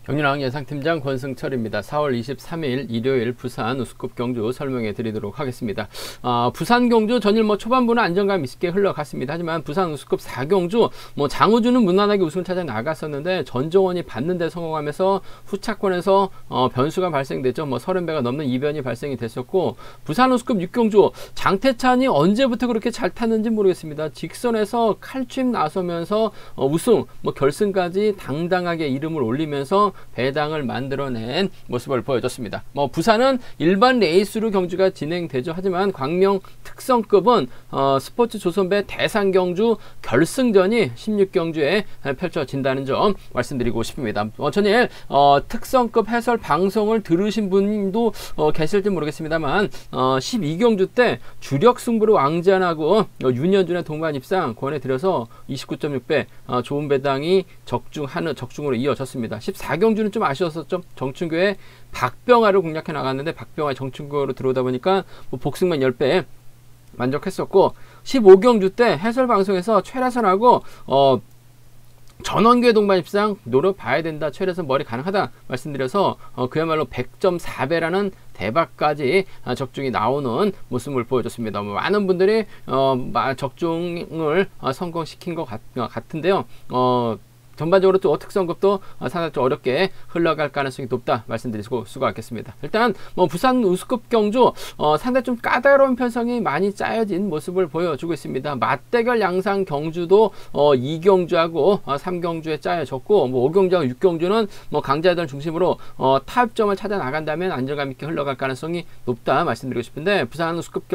경륜왕 예상팀장 권승철입니다. 4월 23일 일요일 부산 우수급 경주 설명해 드리도록 하겠습니다. 부산 경주 전일 초반부는 안정감 있게 흘러갔습니다. 하지만 부산 우수급 4경주 장우주는 무난하게 우승을 찾아 나갔었는데 전정원이 받는데 성공하면서 후차권에서 변수가 발생됐죠. 30배가 넘는 이변이 발생이 됐었고, 부산 우수급 6경주 장태찬이 언제부터 그렇게 잘 탔는지 모르겠습니다. 직선에서 칼춤 나서면서 우승 결승까지 당당하게 이름을 올리면서 배당을 만들어낸 모습을 보여줬습니다. 부산은 일반 레이스로 경주가 진행되죠. 하지만 광명 특성급은 스포츠 조선배 대상 경주 결승전이 16경주에 펼쳐진다는 점 말씀드리고 싶습니다. 전일 특성급 해설 방송을 들으신 분도 계실지 모르겠습니다만 12경주 때 주력 승부를 왕지안하고 윤현준의 동반 입상 권해드려서 29.6배 좋은 배당이 적중으로 이어졌습니다. 14경주는 좀 아쉬웠었죠. 정춘교의 박병아를 공략해 나갔는데 박병아 정춘교로 들어오다 보니까 복승만 10배 만족했었고, 15경주 때 해설 방송에서 최라선하고 전원규의 동반 입상 노려봐야 된다, 최라선 머리 가능하다 말씀드려서 그야말로 100.4배라는 대박까지 적중이 나오는 모습을 보여줬습니다. 많은 분들이 적중을 성공시킨 것 같은데요. 전반적으로 또 특성급도 상당히 좀 어렵게 흘러갈 가능성이 높다 말씀드리고 수고하겠습니다. 일단 부산 우수급 경주 상당히 좀 까다로운 편성이 많이 짜여진 모습을 보여주고 있습니다. 맞대결 양상 경주도 2경주하고 3경주에 짜여졌고, 5경주하고 6경주는 강자들 중심으로 타협점을 찾아 나간다면 안정감 있게 흘러갈 가능성이 높다 말씀드리고 싶은데, 부산 우수급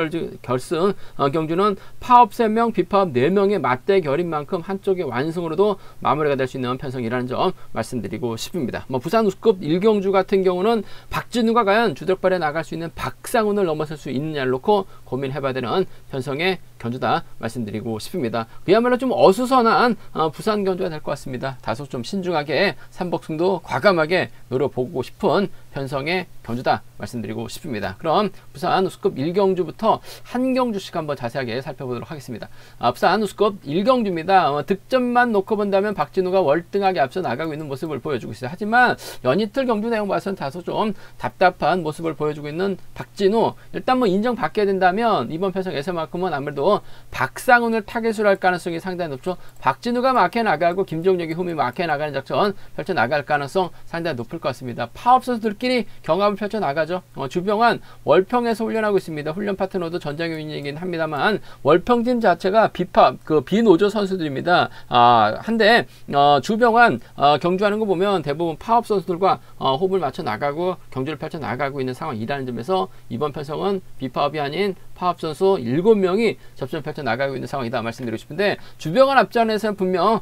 결승 경주는 파업 3명, 비파업 4명의 맞대결인 만큼 한쪽의 완승으로도 마무리가 될 수 있는 편성이라는 점 말씀드리고 싶습니다. 부산 우수급 1경주 같은 경우는 박진우가 과연 주력발에 나갈 수 있는 박상훈을 넘어설 수 있느냐를 놓고 고민해봐야 되는 편성의 경주다 말씀드리고 싶습니다. 그야말로 좀 어수선한 부산 경주가 될 것 같습니다. 다소 좀 신중하게 삼복승도 과감하게 노려보고 싶은 편성의 경주다 말씀드리고 싶습니다. 그럼 부산 우수급 1경주부터 한 경주씩 한번 자세하게 살펴보도록 하겠습니다. 부산 우수급 1경주입니다. 득점만 놓고 본다면 박진우가 월등하게 앞서 나가고 있는 모습을 보여주고 있어요. 하지만 연이틀 경주 내용 봐서는 다소 좀 답답한 모습을 보여주고 있는 박진우, 일단 인정받게 된다면 이번 편성에서만큼은 아무래도 박상훈을 타겟으로 할 가능성이 상당히 높죠. 박진우가 막혀 나가고 김종혁이 흠이 막혀 나가는 작전 펼쳐 나갈 가능성 상당히 높을 것 같습니다. 파업 선수들끼리 경합을 펼쳐 나가죠. 주병환 월평에서 훈련하고 있습니다. 훈련 파트너도 전장현이긴 합니다만 월평팀 자체가 비노조 선수들입니다. 한데 주병환 경주하는 거 보면 대부분 파업 선수들과 호흡을 맞춰 나가고 경주를 펼쳐 나가고 있는 상황이라는 점에서 이번 편성은 비파업이 아닌 파업 선수 7명이 접전을 펼쳐 나가고 있는 상황이다 말씀드리고 싶은데, 주병환 앞전에서는 분명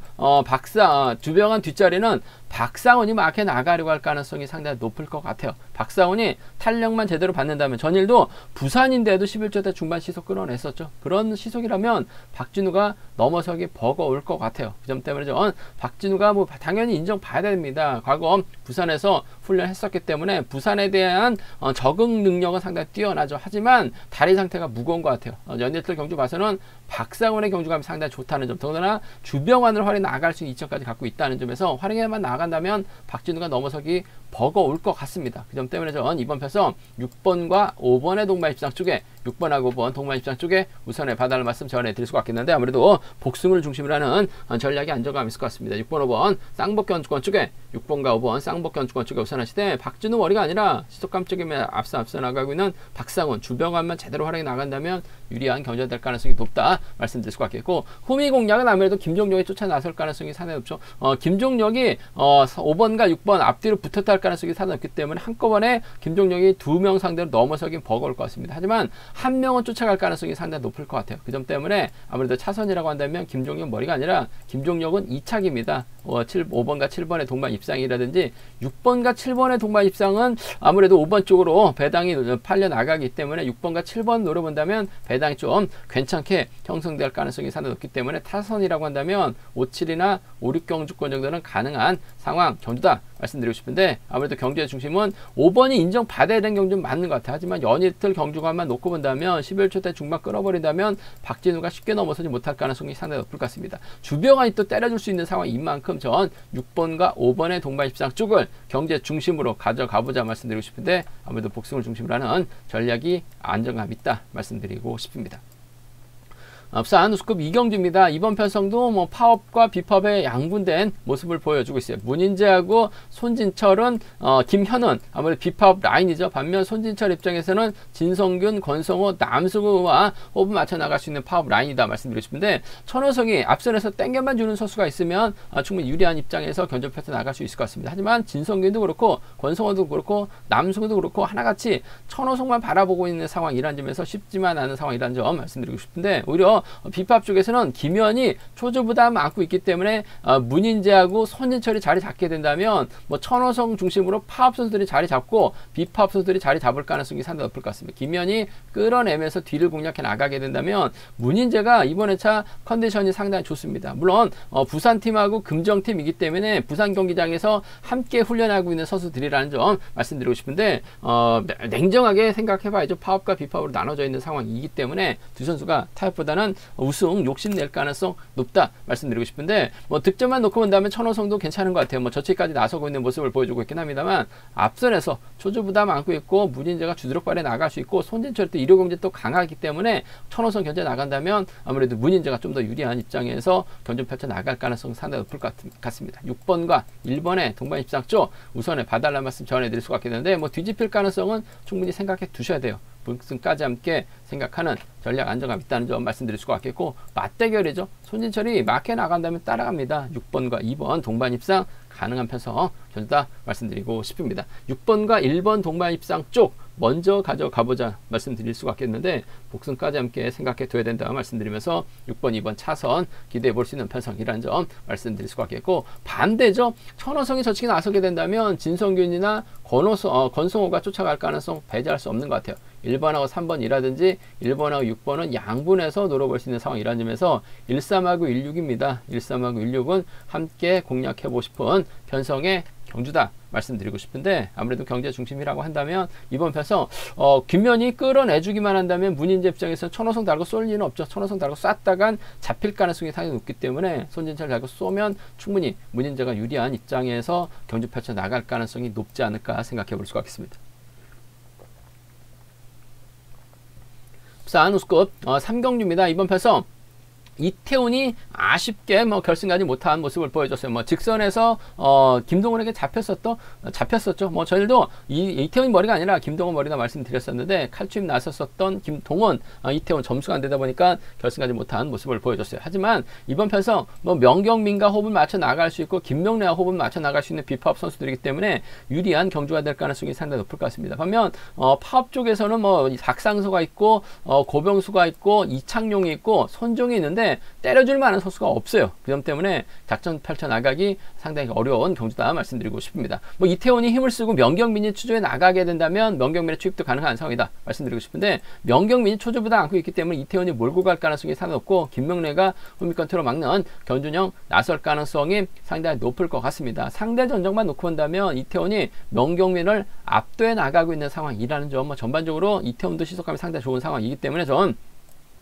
주병환 뒷자리는 박상훈이 막혀 나가려고 할 가능성이 상당히 높을 것 같아요. 박상훈이 탄력만 제대로 받는다면, 전일도 부산인데도 11조 중반 시속 끌어냈었죠. 그런 시속이라면 박진우가 넘어서기 버거울 것 같아요. 그 점 때문에 박진우가 당연히 인정받아야 됩니다. 과거 부산에서 훈련했었기 때문에 부산에 대한 적응 능력은 상당히 뛰어나죠. 하지만 다리 상태가 무거운 것 같아요. 연이틀 경주 봐서는 박상훈의 경주감이 상당히 좋다는 점, 더구나 주병환을 활용해 나갈 수 있는 이점까지 갖고 있다는 점에서 활용해만 나간다면 박진우가 넘어서기 버거울 것 같습니다. 그 점 때문에 저는 이번 편성 6번과 5번의 동반 입상 쪽에, 6번하고 5번 동반 입상 쪽에 우선의 봐달라는 말씀 전해드릴 수가 있겠는데, 아무래도 복승을 중심으로 하는 전략이 안정감이 있을 것 같습니다. 6번, 5번 쌍복견주권 쪽에, 6번과 5번 쌍복견주권 쪽에 우선하시되, 박진우 머리가 아니라 시속감 쪽에 앞서 나가고 있는 박상훈, 주병환만 제대로 활용해 나간다면 유리한 경주가 될 가능성이 높다 말씀드릴 수가 있겠고, 후미 공략은 아무래도 김종혁이 쫓아 나설 가능성이 상당히 높죠. 김종혁이 5번과 6번 앞뒤로 붙었다 할 가능성이 상당히 높기 때문에 한꺼번에 김종혁이 2명 상대로 넘어서긴 버거울 것 같습니다. 하지만 한 명은 쫓아갈 가능성이 상당히 높을 것 같아요. 그 점 때문에 아무래도 차선이라고 한다면 김종혁 머리가 아니라 김종혁은 2착입니다. 5번과 7번의 동반 입상이라든지 6번과 7번의 동반 입상은 아무래도 5번 쪽으로 배당이 팔려 나가기 때문에 6번과 7번 노려본다면 배당이 좀 괜찮게 형성될 가능성이 상당히 높기 때문에 타선이라고 한다면 5, 7이나 5, 6경주권 정도는 가능한 상황 경주다 말씀드리고 싶은데 아무래도 경주의 중심은 5번이 인정받아야 되는 경주는 맞는 것 같아요. 하지만 연이틀 경주관만 놓고 본다면 11월 초때 중반 끌어버린다면 박진우가 쉽게 넘어서지 못할 가능성이 상당히 높을 것 같습니다. 주병환이 또 때려줄 수 있는 상황인 만큼 전 6번과 5번의 동반 입상 쪽을 경제 중심으로 가져가보자 말씀드리고 싶은데 아무래도 복승을 중심으로 하는 전략이 안정감 있다 말씀드리고 싶습니다. 부산 우스컵 이경주입니다. 이번 편성도 뭐 파업과 비파업의 양분된 모습을 보여주고 있어요. 문인재하고 손진철은 김현은 아무래도 비파업 라인이죠. 반면 손진철 입장에서는 진성균, 권성호, 남승우와 호흡 맞춰 나갈 수 있는 파업 라인이다 말씀드리고 싶은데 천호성이 앞선에서 땡겨만 주는 선수가 있으면 충분히 유리한 입장에서 견접해서 나갈 수 있을 것 같습니다. 하지만 진성균도 그렇고 권성호도 그렇고 남승우도 그렇고 하나같이 천호성만 바라보고 있는 상황이라는 점에서 쉽지만 않은 상황이라는 점 말씀드리고 싶은데 오히려 비파업 쪽에서는 김현이 초조부담 안고 있기 때문에 문인재하고 손진철이 자리 잡게 된다면 뭐 천호성 중심으로 파업 선수들이 자리 잡고 비파업 선수들이 자리 잡을 가능성이 상당히 높을 것 같습니다. 김현이 끌어내면서 뒤를 공략해 나가게 된다면 문인재가 이번 회차 컨디션이 상당히 좋습니다. 물론 부산팀하고 금정팀이기 때문에 부산 경기장에서 함께 훈련하고 있는 선수들이라는 점 말씀드리고 싶은데 냉정하게 생각해봐야죠. 파업과 비파업으로 나눠져 있는 상황이기 때문에 두 선수가 타협보다는 우승 욕심낼 가능성 높다 말씀드리고 싶은데 뭐 득점만 놓고 본다면 천호성도 괜찮은 것 같아요. 뭐 저치까지 나서고 있는 모습을 보여주고 있긴 합니다만 앞선에서 초조부담 안고 있고 문인재가 주드럭발에 나갈 수 있고 손진철 또 일호경제 또 강하기 때문에 천호성 견제 나간다면 아무래도 문인재가 좀 더 유리한 입장에서 견제 펼쳐 나갈 가능성이 상당히 높을 것 같습니다. 6번과 1번의 동반 입상 쪽 우선에 봐달라는 말씀 전해드릴 수가 있겠는데 뭐 뒤집힐 가능성은 충분히 생각해 두셔야 돼요. 복승까지 함께 생각하는 전략 안정감 있다는 점 말씀드릴 수가 있겠고 맞대결이죠. 손진철이 막해 나간다면 따라갑니다. 6번과 2번 동반 입상 가능한 편성 견주다 말씀드리고 싶습니다. 6번과 1번 동반 입상 쪽 먼저 가져가보자 말씀드릴 수가 있겠는데 복승까지 함께 생각해 둬야 된다 말씀드리면서 6번, 2번 차선 기대해 볼 수 있는 편성이라는 점 말씀드릴 수가 있겠고 반대죠. 천호성이 저측에 나서게 된다면 진성균이나 권성호가 쫓아갈 가능성 배제할 수 없는 것 같아요. 1번하고 3번이라든지 1번하고 6번은 양분해서 노려볼 수 있는 상황이라는 점에서 13하고 16입니다. 13하고 16은 함께 공략해보고 싶은 편성의 경주다 말씀드리고 싶은데 아무래도 경제 중심이라고 한다면 이번 편성 김면이 끌어내주기만 한다면 문인재 입장에서 천호성 달고 쏠 리는 없죠. 천호성 달고 쐈다간 잡힐 가능성이 상당히 높기 때문에 손진철 달고 쏘면 충분히 문인재가 유리한 입장에서 경주 펼쳐 나갈 가능성이 높지 않을까 생각해 볼 수가 있습니다. 부산 우스컵 3경주입니다. 이번 편성 이태훈이 아쉽게 뭐 결승까지 못한 모습을 보여줬어요. 뭐 직선에서 김동원에게 잡혔었죠. 뭐 저희도 이태훈이 머리가 아니라 김동원 머리다 말씀드렸었는데 칼춤 나섰었던 김동원 이태훈 점수가 안 되다 보니까 결승까지 못한 모습을 보여줬어요. 하지만 이번 편성 뭐 명경민과 호흡을 맞춰 나갈 수 있고 김명래와 호흡을 맞춰 나갈 수 있는 비파업 선수들이기 때문에 유리한 경주가 될 가능성이 상당히 높을 것 같습니다. 반면 파업 쪽에서는 뭐 박상서가 있고 고병수가 있고 이창용이 있고 손종이 있는데 때려줄 만한 선수가 없어요. 그 점 때문에 작전 펼쳐 나가기 상당히 어려운 경주다 말씀드리고 싶습니다. 뭐 이태원이 힘을 쓰고 명경민이 추조에 나가게 된다면 명경민의 투입도 가능한 상황이다 말씀드리고 싶은데 명경민이 초조보다 안고 있기 때문에 이태원이 몰고 갈 가능성이 상당히 높고 김명래가 홈미 컨트롤 막는 견준영 나설 가능성이 상당히 높을 것 같습니다. 상대 전적만 놓고 본다면 이태원이 명경민을 압도해 나가고 있는 상황이라는 점 전반적으로 이태원도 시속감이 상당히 좋은 상황이기 때문에 전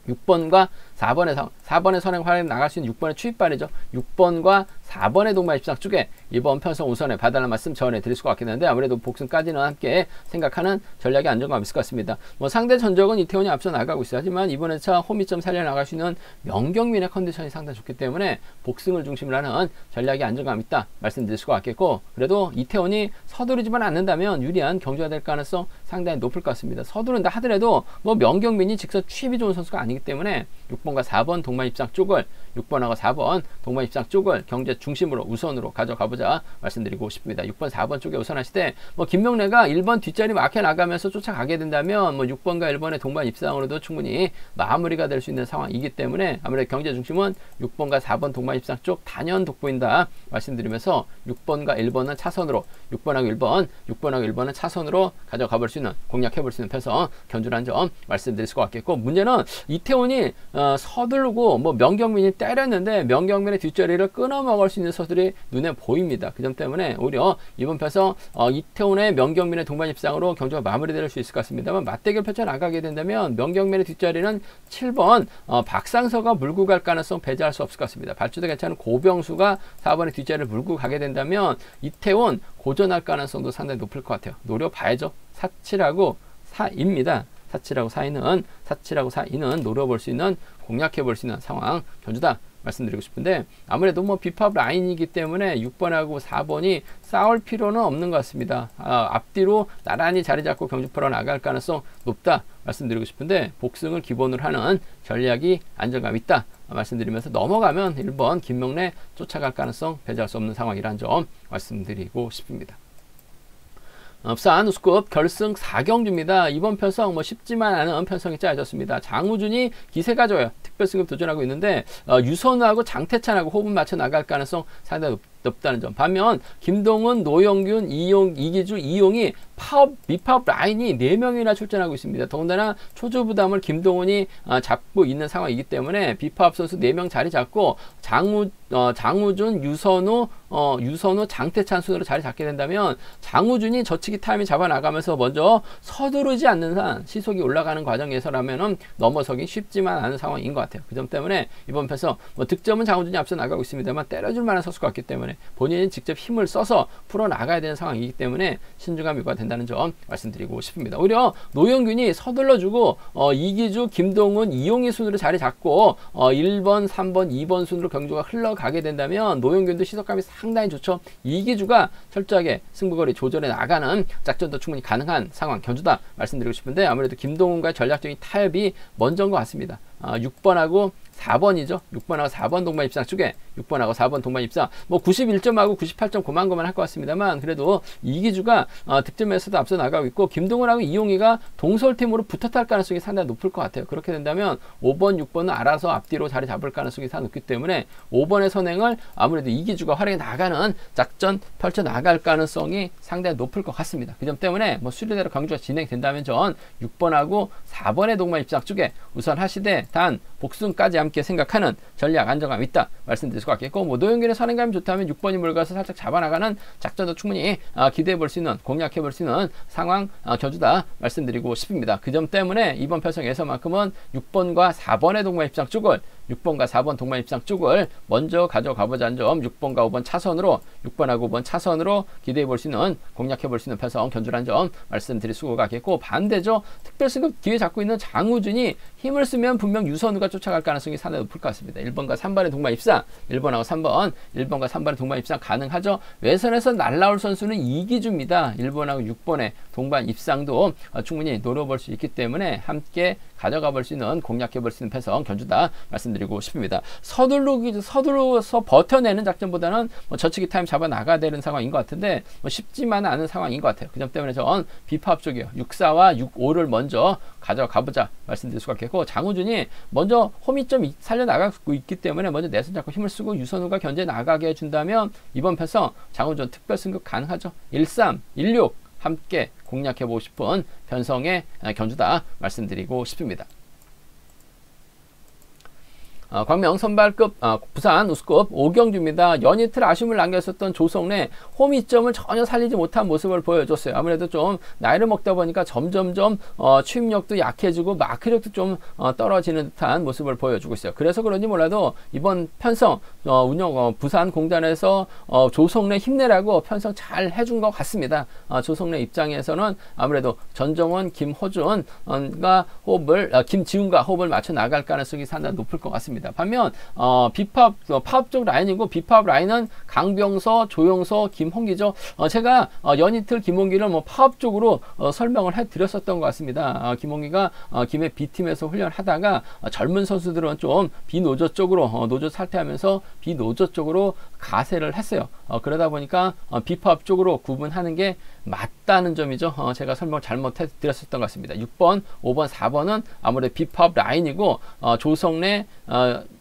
6번과 4번의 선행 활용에 나갈 수 있는 6번의 추입발이죠. 6번과 4번의 동반 입상 쪽에 이번 편성 우선에 봐달라는 말씀 전해드릴 수가 있겠는데 아무래도 복승까지는 함께 생각하는 전략의 안정감이 있을 것 같습니다. 뭐 상대 전적은 이태원이 앞서 나가고 있어요. 하지만 이번 회차 홈이점 살려나갈 수 있는 명경민의 컨디션이 상당히 좋기 때문에 복승을 중심으로 하는 전략의 안정감이 있다 말씀드릴 수가 있겠고 그래도 이태원이 서두르지만 않는다면 유리한 경주가 될 가능성 상당히 높을 것 같습니다. 서두른다 하더라도 뭐 명경민이 직접 취입이 좋은 선수가 아니기 때문에 6번과 4번 동반 입상 쪽을 6번하고 4번 동반 입상 쪽을 경제 중심으로 우선으로 가져가보자 말씀드리고 싶습니다. 6번, 4번 쪽에 우선하시되 뭐 김명래가 1번 뒷자리 막혀 나가면서 쫓아가게 된다면 뭐 6번과 1번의 동반 입상으로도 충분히 마무리가 될 수 있는 상황이기 때문에 아무래도 경제 중심은 6번과 4번 동반 입상 쪽 단연 돋보인다 말씀드리면서 6번과 1번은 차선으로 6번하고 1번은 차선으로 가져가 볼 수 있는 공략해 볼 수 있는 편성 견주라는 점 말씀드릴 수가 있겠고 문제는 이태원이 서두르고 뭐 명경민이 때렸는데 명경민의 뒷자리를 끊어 먹을 수 있는 선수들이 눈에 보입니다. 그 점 때문에 오히려 이번 편성 이태훈의 명경민의 동반 입상으로 경주가 마무리될 수 있을 것 같습니다만, 맞대결 펼쳐 나가게 된다면 명경민의 뒷자리는 7번 박상서가 물고 갈 가능성 배제할 수 없을 것 같습니다. 발주도 괜찮은 고병수가 4번의 뒷자리를 물고 가게 된다면 이태훈 고전할 가능성도 상당히 높을 것 같아요. 노려봐야죠. 4,7하고 4입니다. 4,7하고 4이는 노려볼 수 있는, 공략해볼 수 있는 상황 견주다 말씀드리고 싶은데, 아무래도 뭐 비팝 라인이기 때문에 6번하고 4번이 싸울 필요는 없는 것 같습니다. 앞뒤로 나란히 자리 잡고 경주 풀어 나갈 가능성 높다 말씀드리고 싶은데, 복승을 기본으로 하는 전략이 안정감 있다 말씀드리면서 넘어가면 1번 김명래 쫓아갈 가능성 배제할 수 없는 상황이라는 점 말씀드리고 싶습니다. 부산 우스컵 결승 4경주입니다. 이번 편성 뭐 쉽지만 않은 편성이 짜여졌습니다. 장우준이 기세가 좋아요. 특별승급 도전하고 있는데 유선우하고 장태찬하고 호흡 맞춰 나갈 가능성 상당히 높다는 점. 반면 김동훈, 노영균, 이기주, 이용이 미파업 라인이 4명이나 출전하고 있습니다. 더군다나 초조 부담을 김동훈이 잡고 있는 상황이기 때문에 비파업 선수 4명 자리 잡고 장우준, 유선우, 장태찬 순으로 자리 잡게 된다면, 장우준이 저치기 타이밍 잡아 나가면서 먼저 서두르지 않는 한 시속이 올라가는 과정에서라면은 넘어서기 쉽지만 않은 상황인 것 같아요. 그 점 때문에 이번 편에서 뭐 득점은 장우준이 앞서 나가고 있습니다만 때려줄 만한 선수가 없기 때문에 본인이 직접 힘을 써서 풀어 나가야 되는 상황이기 때문에 신중함이 요구된다는 점 말씀드리고 싶습니다. 오히려 노영균이 서둘러주고 이기주, 김동훈, 이용희 순으로 자리 잡고 1번, 3번, 2번 순으로 경주가 흘러가게 된다면 노영균도 시속감이 상당히 좋죠. 이기주가 철저하게 승부거리 조절해 나가는 작전도 충분히 가능한 상황 견주다 말씀드리고 싶은데, 아무래도 김동훈과의 전략적인 타협이 먼저인 것 같습니다. 6번하고 4번이죠. 6번하고 4번 동반 입상 쪽에 6번하고 4번 동반 입상 뭐 91점하고 98점 고만고만 할 것 같습니다만, 그래도 이기주가 득점에서도 앞서 나가고 있고 김동훈하고 이용희가 동설팀으로 붙었다 할 가능성이 상당히 높을 것 같아요. 그렇게 된다면 5번, 6번은 알아서 앞뒤로 자리 잡을 가능성이 상당히 높기 때문에 5번의 선행을 아무래도 이기주가 활용해 나가는 작전 펼쳐 나갈 가능성이 상당히 높을 것 같습니다. 그 점 때문에 뭐 수리대로 경주가 진행된다면 전 6번하고 4번의 동반 입상 쪽에 우선 하시되, 단 복승까지 함께 생각하는 전략 안정감 있다 말씀드릴 수 같겠고, 뭐 노영균의 선행감이 좋다면 6번이 몰가서 살짝 잡아나가는 작전도 충분히 기대해 볼 수 있는, 공략해 볼 수 있는 상황 견주다 말씀드리고 싶습니다. 그 점 때문에 이번 편성에서만큼은 6번과 4번의 동반 입상 쪽을 6번과 4번 동반 입상 쪽을 먼저 가져가 보자는 점, 6번과 5번 차선으로 6번하고 5번 차선으로 기대해 볼 수 있는, 공략해 볼 수 있는 편성 견주라는 점 말씀드릴 수가 있겠고, 반대죠. 특별승급 기회 잡고 있는 장우준이 힘을 쓰면 분명 유선우가 쫓아갈 가능성이 상당히 높을 것 같습니다. 1번과 3번의 동반 입상, 1번하고 3번, 1번과 3번의 동반 입상 가능하죠. 외선에서 날라올 선수는 이기주입니다. 1번하고 6번의 동반 입상도 충분히 노려볼 수 있기 때문에 함께 가져가 볼 수 있는, 공략해 볼 수 있는 편성 견주다 말씀드리고 싶습니다. 서둘러서 버텨내는 작전보다는 뭐 저치기 타임 잡아 나가야 되는 상황인 것 같은데 뭐 쉽지만은 않은 상황인 것 같아요. 그 점 때문에 전 비파업 쪽이요. 6-4와 6-5를 먼저 가져가 보자 말씀드릴 수가 있겠고, 장우준이 먼저 호미점 살려나가고 있기 때문에 먼저 내선 잡고 힘을 쓰고 유선우가 견제 나가게 해준다면 이번 편성 장우준 특별 승급 가능하죠. 1-3, 1-6 함께 공략해보고 싶은 편성의 견주다 말씀드리고 싶습니다. 광명 선발급 부산 우스컵 5경주입니다. 연이틀 아쉬움을 남겼었던 조성래 홈이점을 전혀 살리지 못한 모습을 보여줬어요. 아무래도 좀 나이를 먹다 보니까 점점점 추임력도 약해지고 마크력도 좀 떨어지는 듯한 모습을 보여주고 있어요. 그래서 그런지 몰라도 이번 편성 부산 공단에서 조성래 힘내라고 편성 잘 해준 것 같습니다. 조성래 입장에서는 아무래도 전정원, 김호준과 김지훈과 호흡을 맞춰 나갈 가능성이 상당히 높을 것 같습니다. 반면 파업 쪽 라인이고, 비파업 라인은 강병서, 조용서, 김홍기죠. 제가 연이틀 김홍기를 뭐 파업 쪽으로 설명을 해드렸었던 것 같습니다. 김홍기가 김해 B팀에서 훈련하다가 젊은 선수들은 좀 비노조 쪽으로 노조 탈퇴하면서 비노조 쪽으로 가세를 했어요. 그러다 보니까 비파업 쪽으로 구분하는 게 맞다는 점이죠. 제가 설명을 잘못해 드렸었던 것 같습니다. 6번, 5번, 4번은 아무래도 비파업 라인이고, 조성래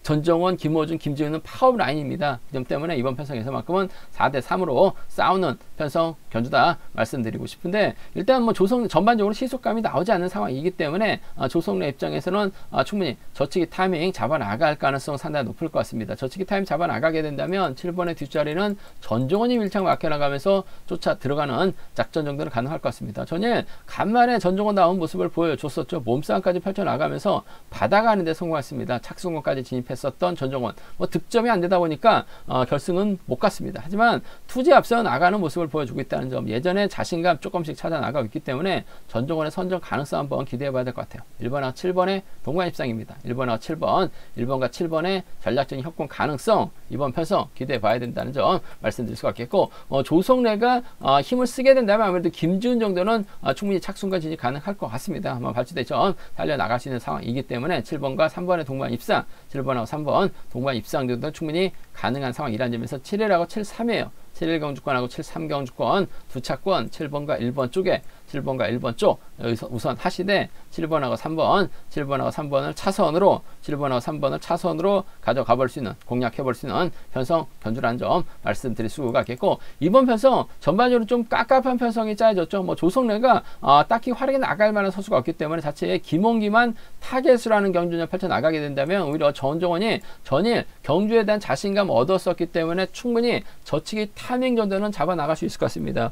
전정원, 김호준, 김지훈은 파업 라인입니다. 그 점 때문에 이번 편성에서만큼은 4대3으로 싸우는 편성 견주다 말씀드리고 싶은데, 일단 뭐 조성 전반적으로 시속감이 나오지 않는 상황이기 때문에 조성래 입장에서는 충분히 저치기 타이밍 잡아 나갈 가능성 상당히 높을 것 같습니다. 저치기 타이밍 잡아 나가게 된다면 7번의 뒷자리는 전정원이 밀착 막혀 나가면서 쫓아 들어가는 작전 정도는 가능할 것 같습니다. 전일 간만에 전정원 나온 모습을 보여줬었죠. 몸싸움까지 펼쳐 나가면서 받아가는 데 성공했습니다. 착승권까지 진입했었던 전정원, 뭐 득점이 안 되다 보니까 결승은 못 갔습니다. 하지만 투지 앞서 나가는 모습을 보여주고 있다는 점, 예전에 자신감 조금씩 찾아 나가고 있기 때문에 전정원의 선정 가능성 한번 기대해 봐야 될 것 같아요. 1번하고 7번의 동반 입상입니다. 1번하고 7번, 1번과 7번의 전략적인 협공 가능성, 이번 편성 기대해 봐야 된다는 점 말씀드릴 수 있겠고, 조성래가 힘을 쓰게 된다면 아무래도 김지훈 정도는 충분히 착순과 진입 가능할 것 같습니다. 한번 발주대전 달려나갈 수 있는 상황이기 때문에 7번과 3번의 동반 입상, 7번하고 3번 동반 입상 정도는 충분히 가능한 상황이라는 점에서 7일하고 7-3이에요. 7일 경주권하고 7-3 경주권 두 차권 7번과 1번 쪽에, 7번과 1번 쪽 여기서 우선 하시되 7번하고 3번, 7번하고 3번을 차선으로, 7번하고 3번을 차선으로 가져가 볼 수 있는, 공략해 볼 수 있는 편성 견주라는 점 말씀드릴 수가 있겠고, 이번 편성 전반적으로 좀 깝깝한 편성이 짜여졌죠. 뭐 조성래가 딱히 활약이 나갈 만한 선수가 없기 때문에 자체에 김홍기만 타겟으로 하는 경주를 펼쳐 나가게 된다면 오히려 전정원이 전일 경주에 대한 자신감 얻었었기 때문에 충분히 저치기 타이밍 정도는 잡아 나갈 수 있을 것 같습니다.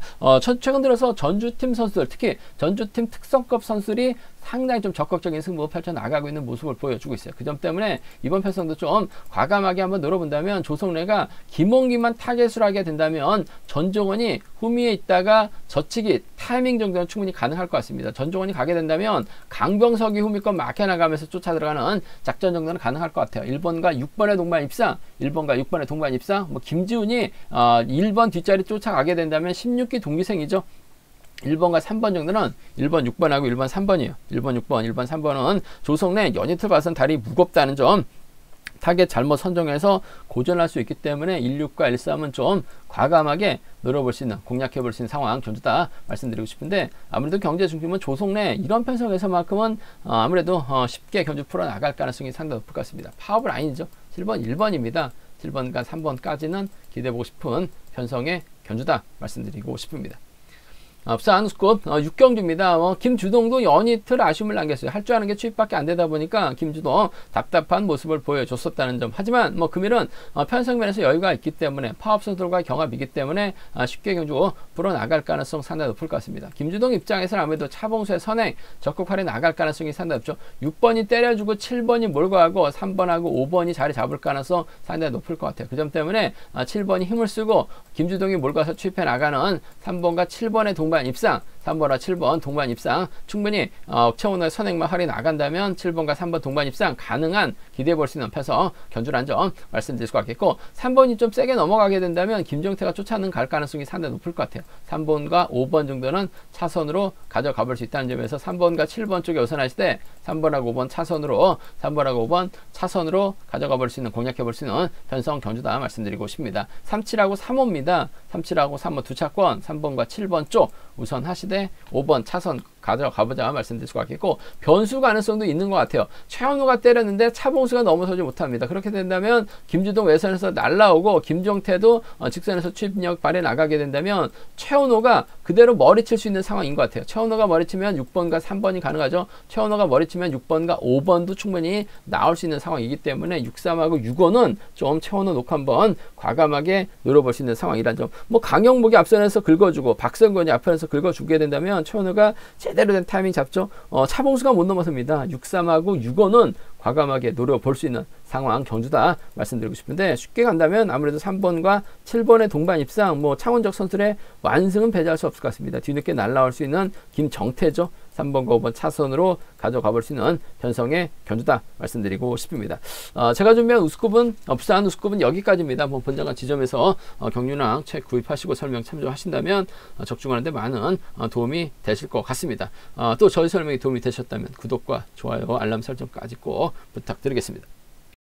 최근 들어서 전주팀 선수들, 특히 전주팀 특성급 선수들이 상당히 좀 적극적인 승부 펼쳐 나가고 있는 모습을 보여주고 있어요. 그 점 때문에 이번 편성도 좀 과감하게 한번 노려본다면, 조성래가 김홍기만 타겟으로 하게 된다면 전정원이 후미에 있다가 저치기 타이밍 정도는 충분히 가능할 것 같습니다. 전정원이 가게 된다면 강병석이 후미권 막혀나가면서 쫓아 들어가는 작전 정도는 가능할 것 같아요. 1번과 6번의 동반 입상, 1번과 6번의 동반 입상, 뭐 김지훈이 1번 뒷자리 쫓아가게 된다면 16기 동기생이죠. 1번과 3번 정도는 1번, 6번하고 1번, 3번이에요. 1번, 6번, 1번, 3번은 조성래 연이틀 봐선 다리 무겁다는 점, 타겟 잘못 선정해서 고전할 수 있기 때문에 16과 13은 좀 과감하게 노려볼 수 있는, 공략해 볼 수 있는 상황 견주다 말씀드리고 싶은데, 아무래도 경제 중심은 조성래 이런 편성에서만큼은 아무래도 쉽게 견주 풀어 나갈 가능성이 상당히 높을 것 같습니다. 파워블 아니죠. 7번, 1번입니다. 7번과 3번까지는 기대해보고 싶은 편성의 견주다 말씀드리고 싶습니다. 부산 스컵 6경주입니다. 김주동도 연이틀 아쉬움을 남겼어요. 할 줄 아는 게 추입밖에 안 되다 보니까 김주동 답답한 모습을 보여줬었다는 점. 하지만 뭐 금일은 편성면에서 여유가 있기 때문에, 파업 선수들과 경합이기 때문에 쉽게 경주 불어나갈 가능성 상당히 높을 것 같습니다. 김주동 입장에서는 아무래도 차봉수의 선행 적극 활에 나갈 가능성이 상당히 높죠. 6번이 때려주고 7번이 몰고 가고 3번하고 5번이 자리 잡을 가능성 상당히 높을 것 같아요. 그 점 때문에 7번이 힘을 쓰고 김주동이 몰고 가서 추입해 나가는 3번과 7번의 동반 입상, 3번과 7번 동반 입상 충분히 최원호의 선행만 할인 나간다면 7번과 3번 동반 입상 가능한, 기대해 볼 수 있는 편성 견주라는 점 말씀드릴 수가 있겠고, 3번이 좀 세게 넘어가게 된다면 김정태가 쫓아는 갈 가능성이 상당히 높을 것 같아요. 3번과 5번 정도는 차선으로 가져가 볼 수 있다는 점에서 3번과 7번 쪽에 우선하실 때 3번하고 5번 차선으로, 3번하고 5번 차선으로 가져가 볼 수 있는, 공략해 볼 수 있는 편성 견주다 말씀드리고 싶습니다. 37하고 3호입니다. 37하고 3호 두 차권 3번과 7번 쪽 우선 하시되 5번 차선 가져가보자 말씀드릴 수가 있겠고, 변수 가능성도 있는 것 같아요. 최현우가 때렸는데 차봉수가 넘어서지 못합니다. 그렇게 된다면 김주동 외선에서 날라오고 김정태도 직선에서 추입력 발에 나가게 된다면 최현우가 그대로 머리칠 수 있는 상황인 것 같아요. 최현우가 머리치면 6번과 3번이 가능하죠. 최현우가 머리치면 6번과 5번도 충분히 나올 수 있는 상황이기 때문에 6, 3하고 6호는 좀 최현우 놓고 한번 과감하게 노려볼 수 있는 상황이란 점. 뭐 강영목이 앞선에서 긁어주고 박성권이 앞선에서 긁어주게 된다면 최현우가 제대로 된 타이밍 잡죠. 차봉수가 못 넘어섭니다. 6, 3하고 6호는 과감하게 노려볼 수 있는 상황 경주다 말씀드리고 싶은데, 쉽게 간다면 아무래도 3번과 7번의 동반 입상, 뭐 창원적 선수들의 완승은 배제할 수 없을 것 같습니다. 뒤늦게 날라올 수 있는 김정태죠. 3번과 5번 차선으로 가져가 볼 수 있는 편성의 견주다 말씀드리고 싶습니다. 제가 준비한 우스컵은 부산 우스컵은 여기까지입니다. 뭐 본장관 지점에서 경륜왕 책 구입하시고 설명 참조하신다면 적중하는데 많은 도움이 되실 것 같습니다. 또 저희 설명이 도움이 되셨다면 구독과 좋아요, 알람 설정까지 꼭 부탁드리겠습니다.